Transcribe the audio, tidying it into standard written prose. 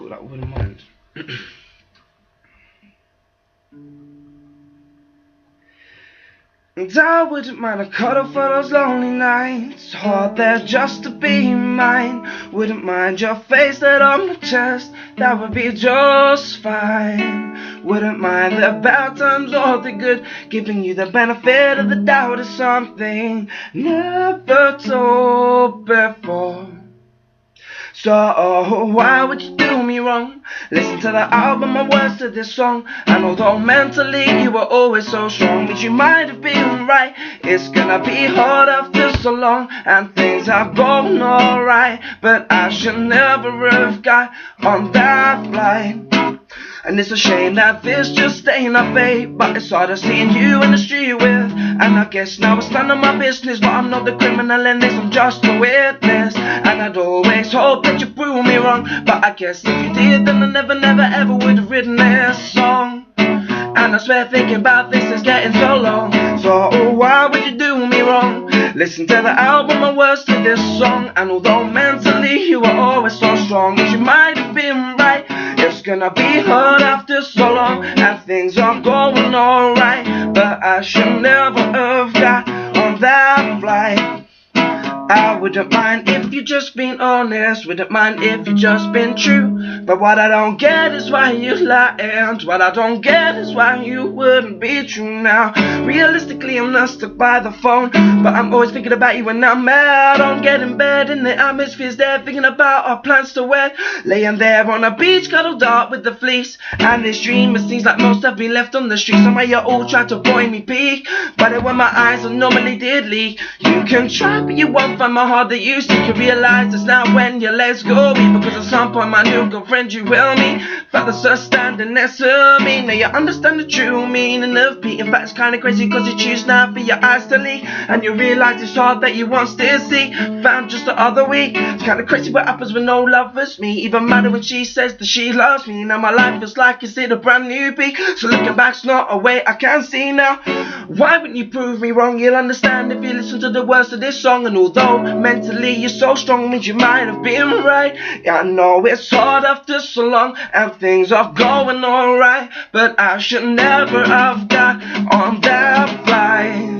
Cool, I wouldn't mind. And I wouldn't mind a cuddle for those lonely nights. Hard there just to be mine. Wouldn't mind your face that on my chest. That would be just fine. Wouldn't mind the bad times or the good. Giving you the benefit of the doubt is something never told before. So why would you do me wrong? Listen to the album and words to this song. And although mentally you were always so strong, means you might have been right. It's gonna be hard after so long, and things are going alright. But I should never have got on that flight. And it's a shame that this just ain't our fate, but it's harder seeing you in the street with. And I guess now it's none of my business, but I'm not the criminal in this, I'm just a witness. And I'd always hope that you prove me wrong, but I guess if you did, then I never ever would have written this song. And I swear thinking about this is getting so long. So why would you do me wrong? Listen to the album and words to this song. And although mentally you were always so strong, you might have been right. It's gonna be hard after so long, and things are going alright. But I should never have got on that flight. I wouldn't mind if you just been honest, wouldn't mind if you just been true. But what I don't get is why you lie, and what I don't get is why you wouldn't be true now. Realistically, I'm not stuck by the phone, but I'm always thinking about you when I'm mad. Don't get in bed and the atmosphere's there, thinking about our plans to wed. Laying there on a beach, cuddled up with the fleece. And this dream, it seems like most have been left on the street. Somehow you all tried to avoid me peak, but it when my eyes normally did leak. You can try, but you won't find my heart that you seek. You realize it's not when your legs go me, because at some point my new girlfriend you will meet felt the sun standing next to me. Now you understand the true meaning of peace. In fact, it's kinda crazy cause you choose now for your eyes to leak, and you realize it's hard that you once did see. Found just the other week. It's kinda crazy what happens when no lovers meet. Even matter when she says that she loves me. Now my life feels like it's hit a brand new peak. So looking back's not a way I can see now. Why wouldn't you prove me wrong? You'll understand if you listen to the words of this song. And although mentally you're so strong, means you might have been right. Yeah, I know it's hard after so long, and things are going alright. But I should never have got on that flight.